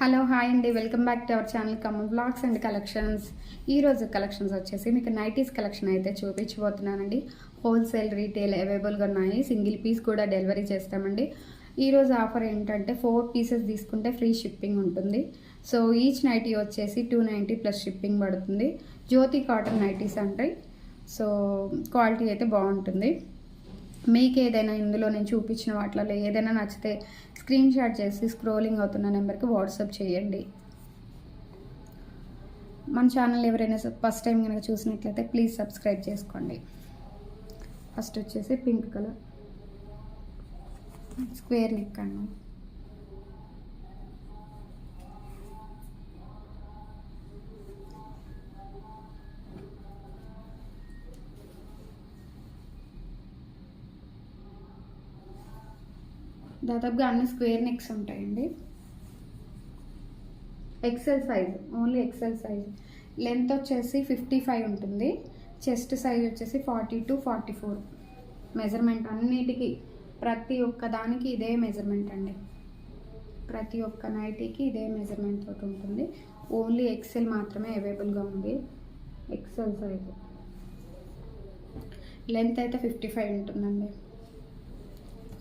Hello hi అండి, welcome back to our channel Khammam blogs and collections. ఈరోజు collections వచ్చేసి మీకు నైటీస్ కలెక్షన్ అయితే చూపించబోతున్నానండి. హోల్సేల్ రీటైల్ అవైలబుల్గా ఉన్నాయి. సింగిల్ పీస్ కూడా డెలివరీ చేస్తామండి. ఈరోజు ఆఫర్ ఏంటంటే 4 పీసెస్ తీసుకుంటే ఫ్రీ షిప్పింగ్ ఉంటుంది. సో ఈచ్ నైటీ వచ్చేసి 290 ప్లస్ షిప్పింగ్ పడుతుంది. జ్యోతి కాటన్ నైటీస్ అంటాయి. సో క్వాలిటీ అయితే బాగుంటుంది. మీకు ఏదైనా ఇందులో నేను చూపించిన వాటిలో ఏదైనా నచ్చితే స్క్రీన్ షాట్ చేసి స్క్రోలింగ్ అవుతున్న నెంబర్కి వాట్సాప్ చేయండి. మన ఛానల్ ఎవరైనా ఫస్ట్ టైం కనుక చూసినట్లయితే ప్లీజ్ సబ్స్క్రైబ్ చేసుకోండి. ఫస్ట్ వచ్చేసి పింక్ కలర్ స్క్వేర్ నెక్ అండి. దాదాపుగా అన్ని స్క్వేర్ నెక్స్ ఉంటాయండి. XL size, only XL size. Length వచ్చేసి 55 ఉంటుంది. చెస్ట్ సైజ్ వచ్చేసి 40 to 44. మెజర్మెంట్ అన్నిటికీ ప్రతి ఒక్క దానికి ఇదే మెజర్మెంట్ అండి. ప్రతి ఒక్క నైటీకి ఇదే మెజర్మెంట్ తోటి ఉంటుంది. ఓన్లీ ఎక్సెల్ మాత్రమే అవైలబుల్గా ఉంది. ఎక్సెల్ సైజ్ లెంత్ అయితే 55 ఉంటుందండి.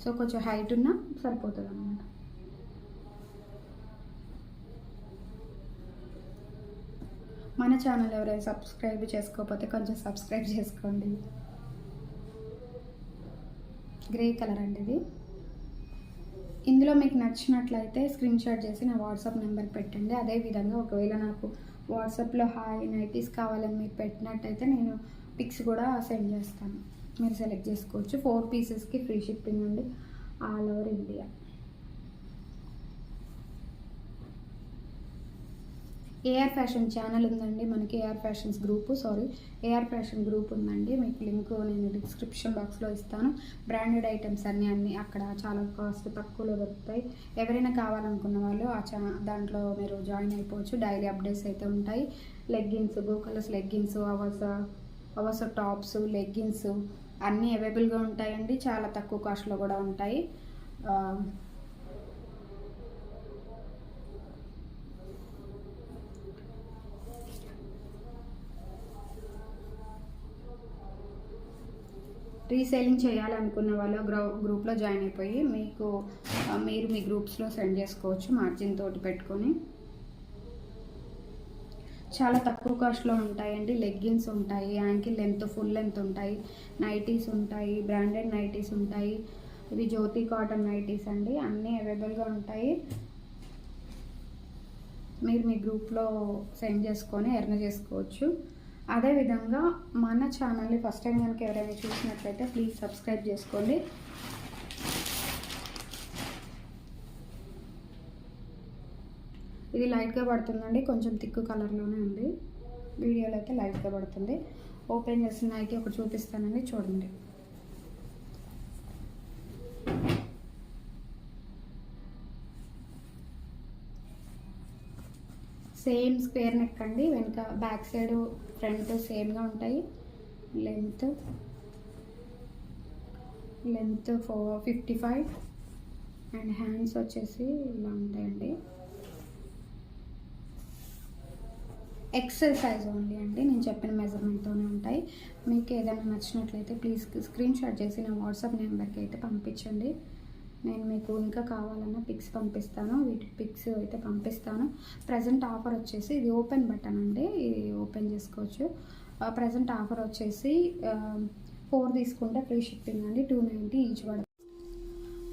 సో కొంచెం హైట్ ఉన్నా సరిపోతుంది అన్నమాట. మన ఛానల్ ఎవరైనా సబ్స్క్రైబ్ చేసుకోకపోతే కొంచెం సబ్స్క్రైబ్ చేసుకోండి. గ్రే కలర్ అండి ఇది. ఇందులో మీకు నచ్చినట్లయితే స్క్రీన్ షాట్ చేసి నా వాట్సాప్ నెంబర్ పెట్టండి. అదేవిధంగా ఒకవేళ నాకు వాట్సాప్లో హాయ్ నైటీస్ కావాలని మీరు పెట్టినట్టయితే నేను పిక్స్ కూడా సెండ్ చేస్తాను. మీరు సెలెక్ట్ చేసుకోవచ్చు. 4 పీసెస్కి ఫ్రీ షిప్పింగ్ అండి, all over India. AR fashion channel ఉందండి మనకి. AR fashions group AR fashion group ఉందండి. మీకు లింక్ నేను డిస్క్రిప్షన్ బాక్స్లో ఇస్తాను. బ్రాండెడ్ ఐటమ్స్ అన్నీ అక్కడ చాలా కాస్ట్ తక్కువలో దొరుకుతాయి. ఎవరైనా కావాలనుకున్న వాళ్ళు దాంట్లో మీరు జాయిన్ అయిపోవచ్చు. డైలీ అప్డేట్స్ అయితే ఉంటాయి. లెగ్గిన్స్, బ్లూ కలర్స్ లెగ్గిన్స్, అవస టాప్స్, లెగ్గిన్స్ అన్నీ అవైలబుల్గా ఉంటాయండి. చాలా తక్కువ కాస్ట్లో కూడా ఉంటాయి. రీసేలింగ్ చేయాలనుకున్న వాళ్ళు గ్రూప్లో జాయిన్ అయిపోయి మీరు మీ గ్రూప్స్లో సెండ్ చేసుకోవచ్చు. మార్జిన్ తోటి పెట్టుకొని చాలా తక్కువ కాస్ట్లో ఉంటాయండి. లెగ్గిన్స్ ఉంటాయి, యాంకిల్ లెంత్, ఫుల్ లెంత్ ఉంటాయి, నైటీస్ ఉంటాయి, బ్రాండెడ్ నైటీస్ ఉంటాయి. ఇవి జ్యోతి కాటన్ నైటీస్ అండి. అన్నీ అవైలబుల్గా ఉంటాయి. మీరు మీ గ్రూప్లో సెండ్ చేసుకొని ఎర్న్ చేసుకోవచ్చు. అదేవిధంగా మన ఛానల్ని ఫస్ట్ టైం కనుక ఎవరైనా చూసినట్లయితే ప్లీజ్ సబ్స్క్రైబ్ చేసుకోండి. ఇది లైట్గా పడుతుందండి, కొంచెం థిక్ కలర్లోనే ఉంది. వీడియోలో అయితే లైట్గా పడుతుంది. ఓపెన్ చేసిన నైటీ ఒకటి చూపిస్తానండి, చూడండి. సేమ్ స్క్వేర్ నెక్ అండి. వెనక బ్యాక్ సైడ్ ఫ్రంట్ సేమ్గా ఉంటాయి. లెంత్ 55 అండ్ హ్యాండ్స్ వచ్చేసి ఇలా ఉంటాయండి. ఎక్సెల్ సైజ్ ఓన్లీ అండి. నేను చెప్పిన మెజర్మెంట్తోనే ఉంటాయి. మీకు ఏదైనా నచ్చినట్లయితే ప్లీజ్ స్క్రీన్ షాట్ చేసి నా వాట్సాప్ నెంబర్కి అయితే పంపించండి. నేను మీకు ఇంకా కావాలన్నా పిక్స్ పంపిస్తాను. వీటి పిక్స్ అయితే పంపిస్తాను. ప్రజెంట్ ఆఫర్ వచ్చేసి ఇది ఓపెన్ బటన్ అండి, ఇది ఓపెన్ చేసుకోవచ్చు. ప్రజెంట్ ఆఫర్ వచ్చేసి 4 తీసుకుంటే ఫ్రీ షిప్పింగ్ అండి. 290 ఈచ్ పడుతుంది.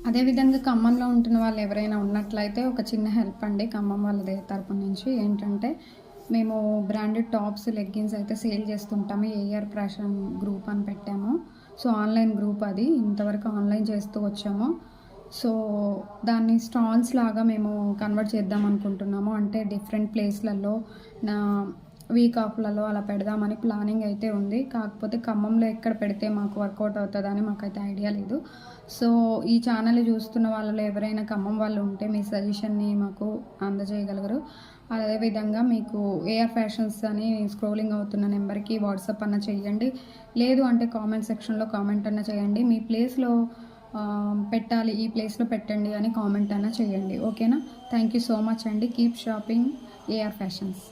అదేవిధంగా ఖమ్మంలో ఉంటున్న వాళ్ళు ఎవరైనా ఉన్నట్లయితే ఒక చిన్న హెల్ప్ అండి ఖమ్మం వాళ్ళ తరపు నుంచి. ఏంటంటే మేము బ్రాండెడ్ టాప్స్, లెగ్గిన్స్ అయితే సేల్ చేస్తుంటాము. ఏఆర్ ఫ్యాషన్ గ్రూప్ అని పెట్టాము. సో ఆన్లైన్ గ్రూప్ అది. ఇంతవరకు ఆన్లైన్ చేస్తూ వచ్చాము. సో దాన్ని స్టాల్స్ లాగా మేము కన్వర్ట్ చేద్దాం అనుకుంటున్నాము. అంటే డిఫరెంట్ ప్లేస్లలో వీక్ ఆఫ్లలో అలా పెడదామని ప్లానింగ్ అయితే ఉంది. కాకపోతే ఖమ్మంలో ఎక్కడ పెడితే మాకు వర్కౌట్ అవుతుందని మాకైతే ఐడియా లేదు. సో ఈ ఛానల్ చూస్తున్న వాళ్ళలో ఎవరైనా ఖమ్మం వాళ్ళు ఉంటే మీ సజెషన్ని మాకు అందజేయగలరు. అదేవిధంగా మీకు ఏఆర్ ఫ్యాషన్స్ అని స్క్రోలింగ్ అవుతున్న నెంబర్కి వాట్సాప్ అన్న చేయండి. లేదు అంటే కామెంట్ సెక్షన్లో కామెంట్ అన్న చేయండి. మీ ప్లేస్లో పెట్టాలి, ఈ ప్లేస్లో పెట్టండి అని కామెంట్ అయినా చేయండి. ఓకేనా? థ్యాంక్ యూ సో మచ్ అండి. Keep shopping AR fashions.